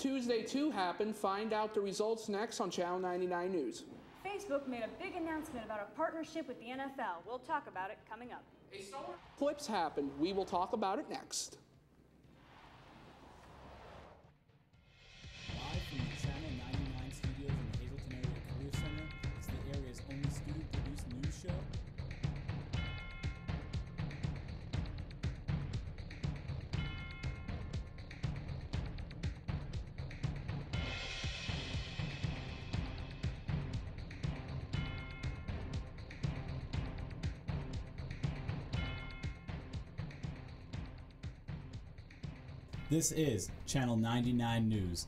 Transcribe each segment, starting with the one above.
Tuesday 2 happened. Find out the results next on Channel 99 News. Facebook made a big announcement about a partnership with the NFL. We'll talk about it coming up. A solar eclipse happened. We will talk about it next. Live from the Channel 99 studios in the Hazleton Area Career Center, it's the area's only student-produced news show. This is Channel 99 News.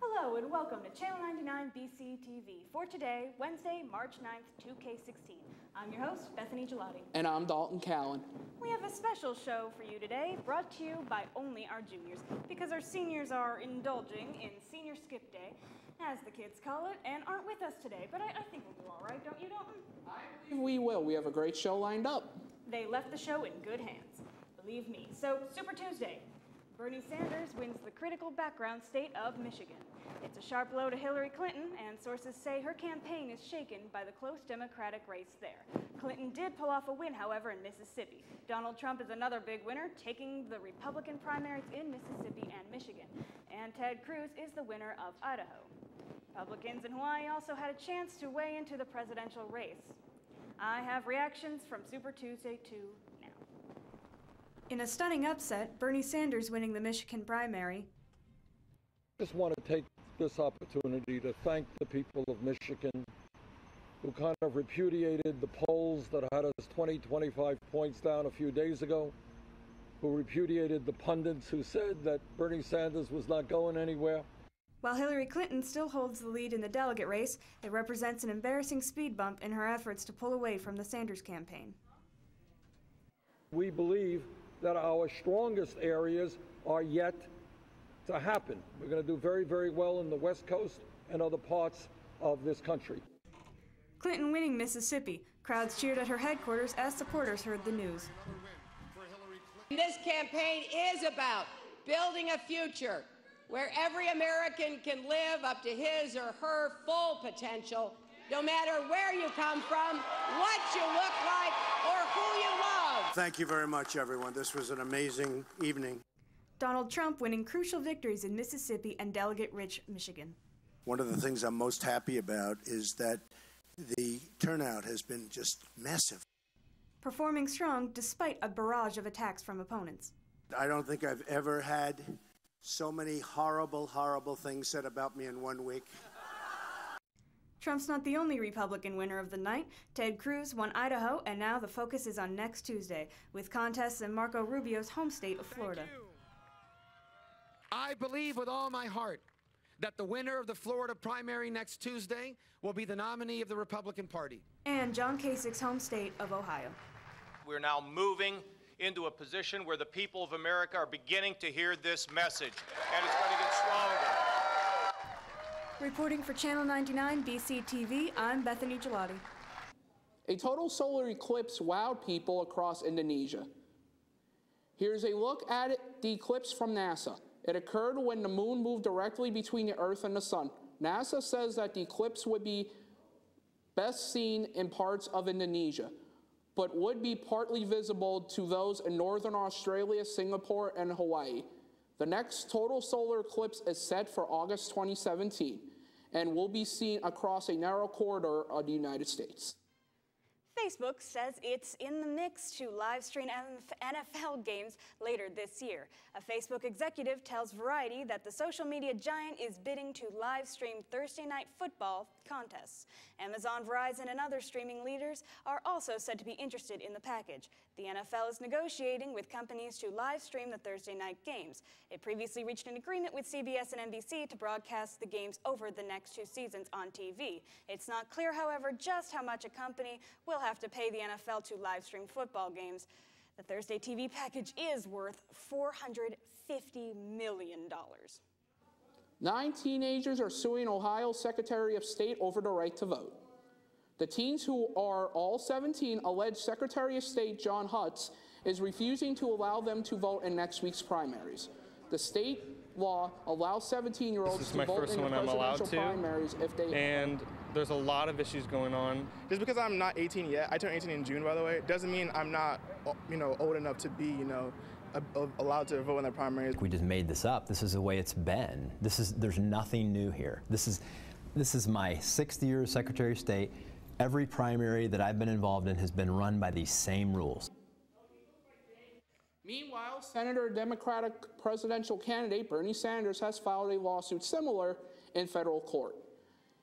Hello and welcome to Channel 99 BC TV for today, Wednesday, March 9th, 2K16. I'm your host, Bethany Gelati. And I'm Dalton Callan. We have a special show for you today, brought to you by only our juniors, because our seniors are indulging in Senior Skip Day, as the kids call it, and aren't with us today. But I think we'll do all right, don't you, Dalton? I believe we will. We have a great show lined up. They left the show in good hands, believe me. So, Super Tuesday. Bernie Sanders wins the critical background state of Michigan. It's a sharp blow to Hillary Clinton, and sources say her campaign is shaken by the close Democratic race there. Clinton did pull off a win, however, in Mississippi. Donald Trump is another big winner, taking the Republican primaries in Mississippi and Michigan. And Ted Cruz is the winner of Idaho. Republicans in Hawaii also had a chance to weigh into the presidential race. I have reactions from Super Tuesday 2 now. In a stunning upset, Bernie Sanders winning the Michigan primary. I just want to take this opportunity to thank the people of Michigan who kind of repudiated the polls that had us 20, 25 points down a few days ago, who repudiated the pundits who said that Bernie Sanders was not going anywhere. While Hillary Clinton still holds the lead in the delegate race, it represents an embarrassing speed bump in her efforts to pull away from the Sanders campaign. We believe that our strongest areas are yet to happen. We're going to do very, very well in the West Coast and other parts of this country. Clinton winning Mississippi. Crowds cheered at her headquarters as supporters heard the news. This campaign is about building a future where every American can live up to his or her full potential, no matter where you come from, what you look like, or who you love. Thank you very much, everyone. This was an amazing evening. Donald Trump winning crucial victories in Mississippi and delegate-rich Michigan. One of the things I'm most happy about is that the turnout has been just massive. Performing strong despite a barrage of attacks from opponents. I don't think I've ever had so many horrible, horrible things said about me in 1 week. Trump's not the only Republican winner of the night. Ted Cruz won Idaho, and now the focus is on next Tuesday, with contests in Marco Rubio's home state of Florida. I believe with all my heart that the winner of the Florida primary next Tuesday will be the nominee of the Republican Party. And John Kasich's home state of Ohio. We're now moving into a position where the people of America are beginning to hear this message, and it's going to get stronger. Reporting for Channel 99 BC TV, I'm Bethany Gelati. A total solar eclipse wowed people across Indonesia. Here's a look at the eclipse from NASA. It occurred when the moon moved directly between the Earth and the sun. NASA says that the eclipse would be best seen in parts of Indonesia, but would be partly visible to those in northern Australia, Singapore, and Hawaii. The next total solar eclipse is set for August 2017 and will be seen across a narrow corridor of the United States. Facebook says it's in the mix to live stream NFL games later this year. A Facebook executive tells Variety that the social media giant is bidding to live stream Thursday night football contests. Amazon, Verizon, and other streaming leaders are also said to be interested in the package. The NFL is negotiating with companies to live stream the Thursday night games. It previously reached an agreement with CBS and NBC to broadcast the games over the next 2 seasons on TV. It's not clear, however, just how much a company will have to pay the NFL to live stream football games. The Thursday TV package is worth $450 million. 9 teenagers are suing Ohio's Secretary of State over the right to vote. The teens, who are all 17, allege Secretary of State John Hutz is refusing to allow them to vote in next week's primaries. The state law allows 17-year-olds to vote in the presidential primaries if they... And there's a lot of issues going on. Just because I'm not 18 yet, I turned 18 in June, by the way, doesn't mean I'm not, old enough to be, allowed to vote in the primaries. We just made this up. This is the way it's been. There's nothing new here. This is my 6th year as Secretary of State. Every primary that I've been involved in has been run by these same rules. Meanwhile, Senator Democratic presidential candidate Bernie Sanders has filed a lawsuit similar in federal court.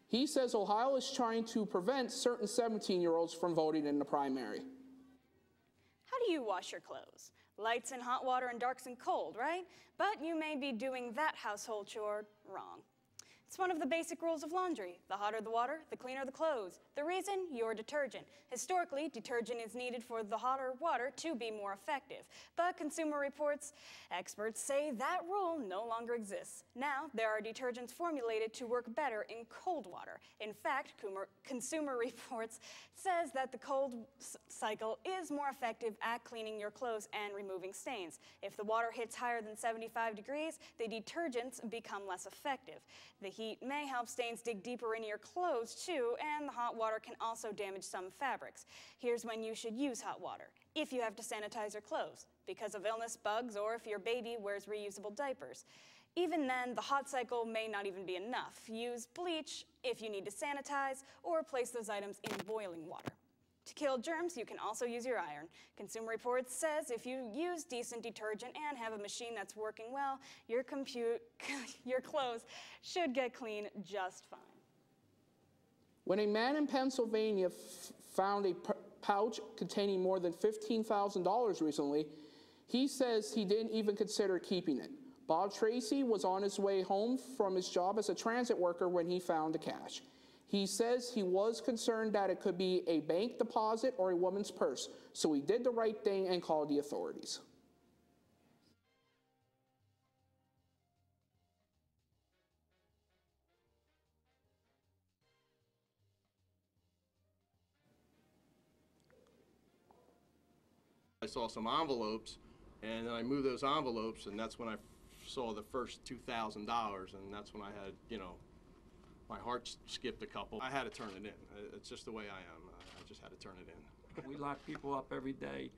He says Ohio is trying to prevent certain 17-year-olds from voting in the primary. How do you wash your clothes? Lights in hot water and darks in cold, right? But you may be doing that household chore wrong. It's one of the basic rules of laundry. The hotter the water, the cleaner the clothes. The reason? Your detergent. Historically, detergent is needed for the hotter water to be more effective. But Consumer Reports experts say that rule no longer exists. Now, there are detergents formulated to work better in cold water. In fact, Consumer Reports says that the cold cycle is more effective at cleaning your clothes and removing stains. If the water hits higher than 75 degrees, the detergents become less effective. The heat may help stains dig deeper into your clothes too, and the hot water can also damage some fabrics. Here's when you should use hot water: if you have to sanitize your clothes because of illness, bugs, or if your baby wears reusable diapers. Even then, the hot cycle may not even be enough. Use bleach if you need to sanitize, or place those items in boiling water. To kill germs, you can also use your iron. Consumer Reports says if you use decent detergent and have a machine that's working well, your clothes should get clean just fine. When a man in Pennsylvania found a pouch containing more than $15,000 recently, he says he didn't even consider keeping it. Bob Tracy was on his way home from his job as a transit worker when he found the cash. He says he was concerned that it could be a bank deposit or a woman's purse, so he did the right thing and called the authorities. I saw some envelopes, and then I moved those envelopes, and that's when I saw the first $2,000, and that's when I had, my heart skipped a couple. I had to turn it in. It's just the way I am. I just had to turn it in. We lock people up every day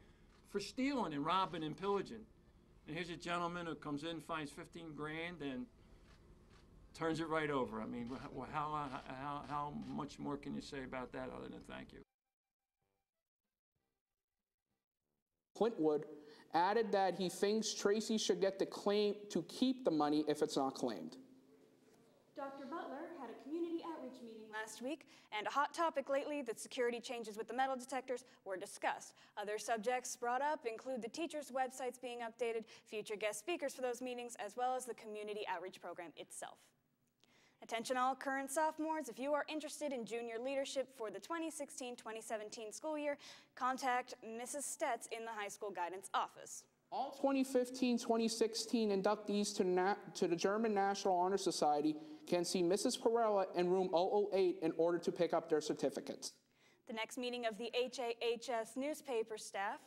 for stealing and robbing and pillaging. And here's a gentleman who comes in, finds 15 grand, and turns it right over. I mean, how much more can you say about that other than thank you? Clintwood added that he thinks Tracy should get the claim to keep the money if it's not claimed. Dr. Butler had a community outreach meeting last week, and a hot topic lately, the security changes with the metal detectors, were discussed. Other subjects brought up include the teachers' websites being updated, future guest speakers for those meetings, as well as the community outreach program itself. Attention all current sophomores, if you are interested in junior leadership for the 2016-2017 school year, contact Mrs. Stetz in the high school guidance office. All 2015-2016 inductees to the German National Honor Society can see Mrs. Perella in room 008 in order to pick up their certificates. The next meeting of the HAHS newspaper staff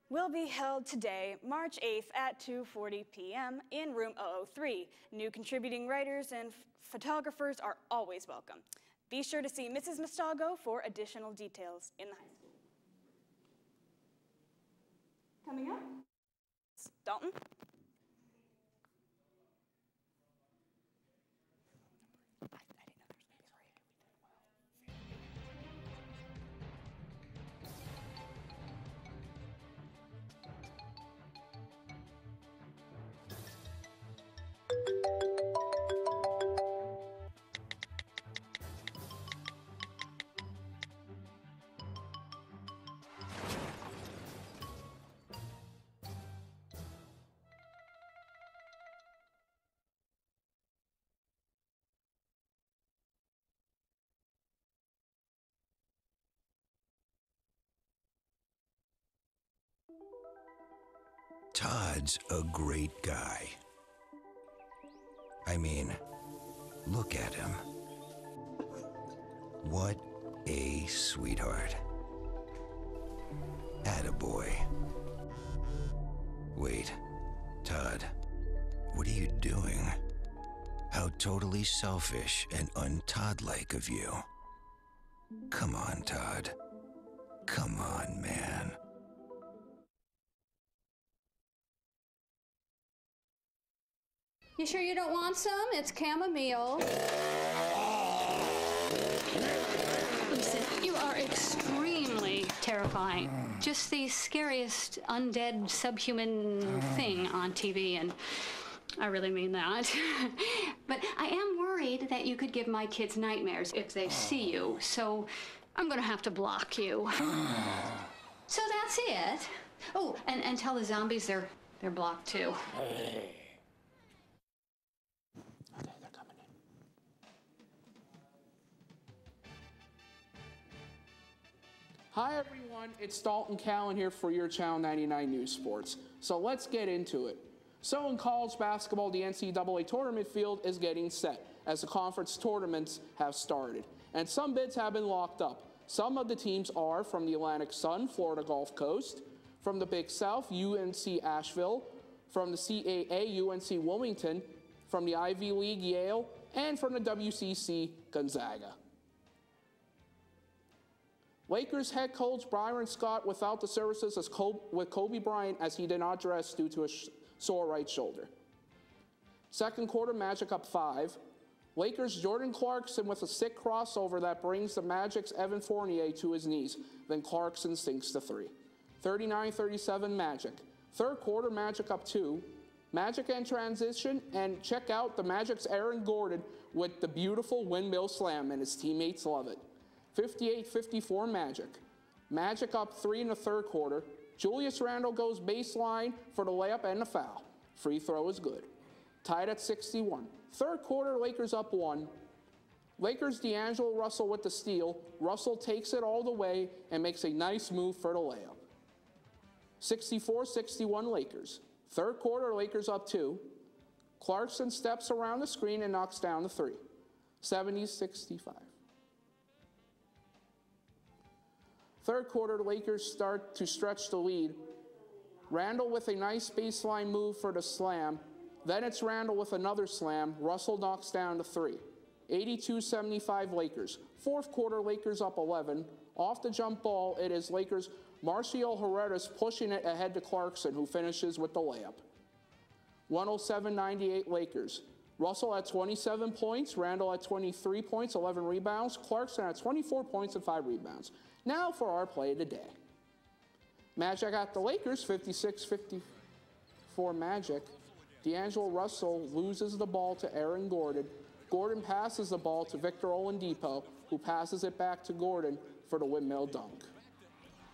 will be held today, March 8th at 2:40 p.m. in room 003. New contributing writers and photographers are always welcome. Be sure to see Mrs. Mastago for additional details in the high school. Coming up, Dalton. Todd's a great guy. I mean, look at him. What a sweetheart. Attaboy. Wait, Todd, what are you doing? How totally selfish and un-Todd-like of you. Come on, Todd. Come on, man. You sure you don't want some? It's chamomile. Listen, you are extremely terrifying. Just the scariest undead subhuman thing on TV, and I really mean that. But I am worried that you could give my kids nightmares if they see you, so I'm gonna have to block you. So that's it. Oh, and tell the zombies they're blocked too. Hi everyone, it's Dalton Callan here for your Channel 99 News Sports. So let's get into it. So in college basketball, the NCAA tournament field is getting set as the conference tournaments have started. And some bids have been locked up. Some of the teams are from the Atlantic Sun, Florida Gulf Coast, from the Big South, UNC Asheville, from the CAA, UNC Wilmington, from the Ivy League, Yale, and from the WCC, Gonzaga. Lakers head coach Byron Scott without the services with Kobe Bryant as he did not dress due to a sore right shoulder. Second quarter, Magic up 5. Lakers Jordan Clarkson with a sick crossover that brings the Magic's Evan Fournier to his knees. Then Clarkson sinks to 3. 39-37 Magic. Third quarter, Magic up 2. Magic in transition, and check out the Magic's Aaron Gordon with the beautiful windmill slam, and his teammates love it. 58-54 Magic. Magic up 3 in the third quarter. Julius Randle goes baseline for the layup and the foul. Free throw is good. Tied at 61. Third quarter, Lakers up 1. Lakers D'Angelo Russell with the steal. Russell takes it all the way and makes a nice move for the layup. 64-61 Lakers. Third quarter, Lakers up 2. Clarkson steps around the screen and knocks down the 3. 70-65. Third quarter, Lakers start to stretch the lead. Randle with a nice baseline move for the slam. Then it's Randle with another slam. Russell knocks down the 3. 82-75 Lakers. Fourth quarter, Lakers up 11. Off the jump ball, it is Lakers' Marcial Huertas pushing it ahead to Clarkson, who finishes with the layup. 107-98 Lakers. Russell at 27 points, Randle at 23 points, 11 rebounds, Clarkson at 24 points and 5 rebounds. Now for our play of the day. Magic at the Lakers, 56-54 Magic. D'Angelo Russell loses the ball to Aaron Gordon. Gordon passes the ball to Victor Oladipo, who passes it back to Gordon for the windmill dunk.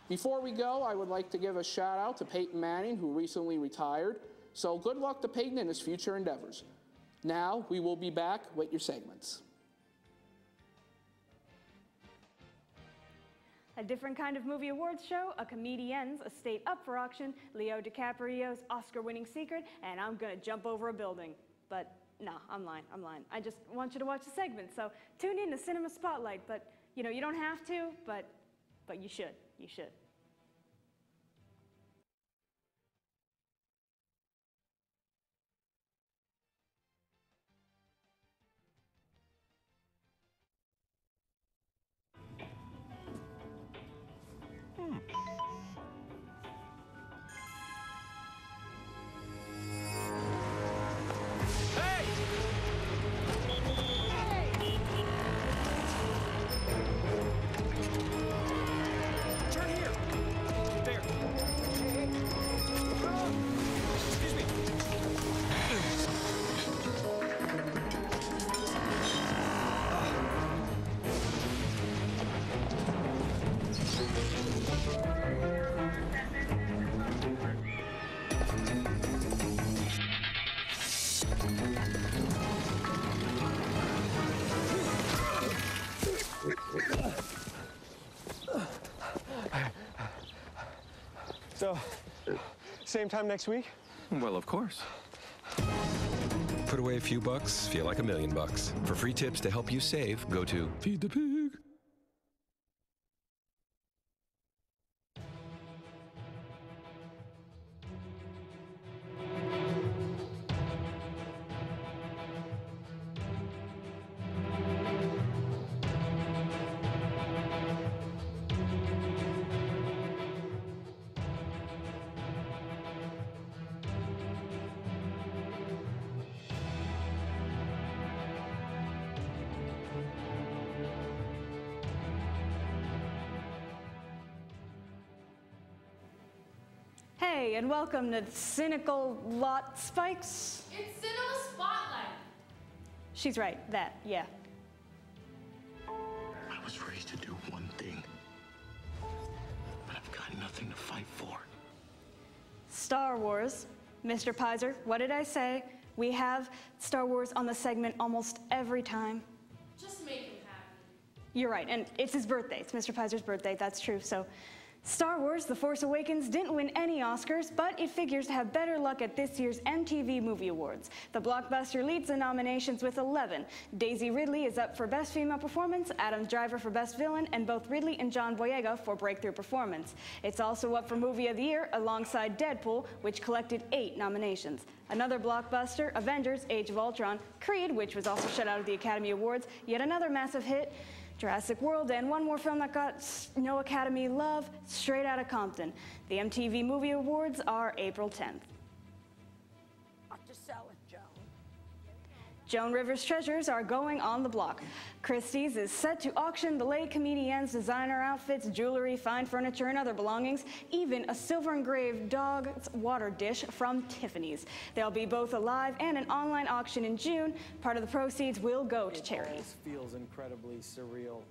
Before we go, I would like to give a shout out to Peyton Manning, who recently retired. So good luck to Peyton in his future endeavors. Now we will be back with your segments. A different kind of movie awards show, a comedian's estate up for auction, Leo DiCaprio's Oscar-winning secret, and I'm gonna jump over a building. But no, I'm lying. I just want you to watch the segment. So tune in to Cinema Spotlight. But you know, you don't have to, but you should. You should. So, same time next week? Well, of course. Put away a few bucks, feel like $1 million. For free tips to help you save, go to Feed the Pig. Hey, and welcome to Cynical Lot Spikes. It's Cinema Spotlight. She's right, that, yeah. I was raised to do one thing, but I've got nothing to fight for. Star Wars. Mr. Pizer, what did I say? We have Star Wars on the segment almost every time. Just make him happy. You're right, and it's his birthday. It's Mr. Pizer's birthday, that's true. So, Star Wars The Force Awakens didn't win any Oscars, but it figures to have better luck at this year's MTV Movie Awards. The blockbuster leads the nominations with 11. Daisy Ridley is up for Best Female Performance, Adam Driver for Best Villain, and both Ridley and John Boyega for Breakthrough Performance. It's also up for Movie of the Year alongside Deadpool, which collected 8 nominations. Another blockbuster, Avengers Age of Ultron, Creed, which was also shut out of the Academy Awards, yet another massive hit, Jurassic World, and one more film that got no Academy love, Straight Outta Compton. The MTV Movie Awards are April 10th. Not to sell it, Joan. Joan Rivers' treasures are going on the block. Christie's is set to auction the late comedian's designer outfits, jewelry, fine furniture, and other belongings, even a silver-engraved dog's water dish from Tiffany's. There'll be both a live and an online auction in June. Part of the proceeds will go to charities. It feels incredibly surreal.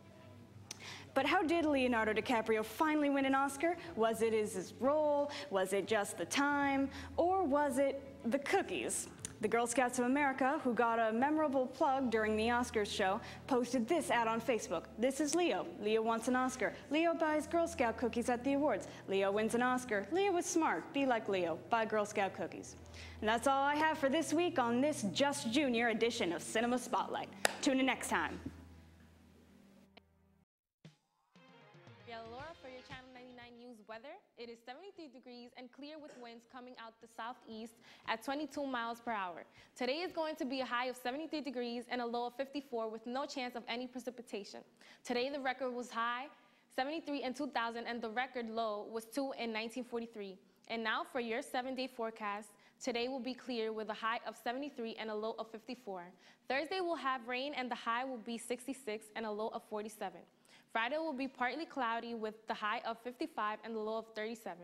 But how did Leonardo DiCaprio finally win an Oscar? Was it his role? Was it just the time? Or was it the cookies? The Girl Scouts of America, who got a memorable plug during the Oscars show, posted this ad on Facebook. This is Leo. Leo wants an Oscar. Leo buys Girl Scout cookies at the awards. Leo wins an Oscar. Leo is smart. Be like Leo. Buy Girl Scout cookies. And that's all I have for this week on this Just Junior edition of Cinema Spotlight. Tune in next time. Laura for your Channel 99 News weather. It is 73 degrees and clear with winds coming out the southeast at 22 miles per hour. Today is going to be a high of 73 degrees and a low of 54 with no chance of any precipitation. Today the record was high 73 in 2000 and the record low was 2 in 1943. And now for your 7-day forecast. Today will be clear with a high of 73 and a low of 54. Thursday will have rain and the high will be 66 and a low of 47. Friday will be partly cloudy with the high of 55 and the low of 37.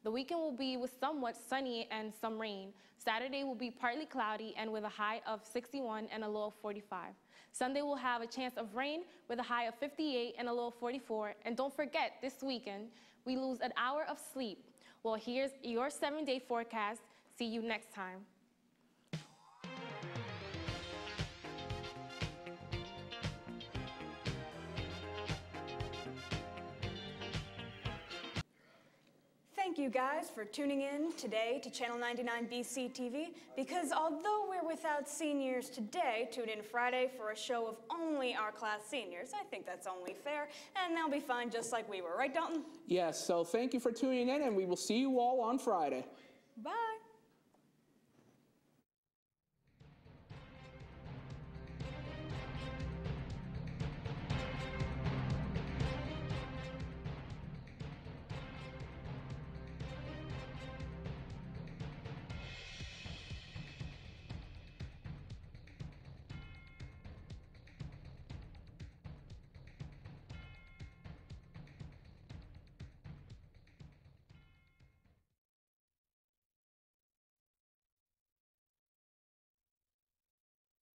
The weekend will be with somewhat sunny and some rain. Saturday will be partly cloudy and with a high of 61 and a low of 45. Sunday will have a chance of rain with a high of 58 and a low of 44. And don't forget, this weekend, we lose an hour of sleep. Well, here's your 7-day forecast. See you next time. Thank you guys for tuning in today to Channel 99 BC TV, because although we're without seniors today, tune in Friday for a show of only our class seniors. I think that's only fair, and they'll be fine just like we were, right, Dalton? Yes, so thank you for tuning in, and we will see you all on Friday. Bye.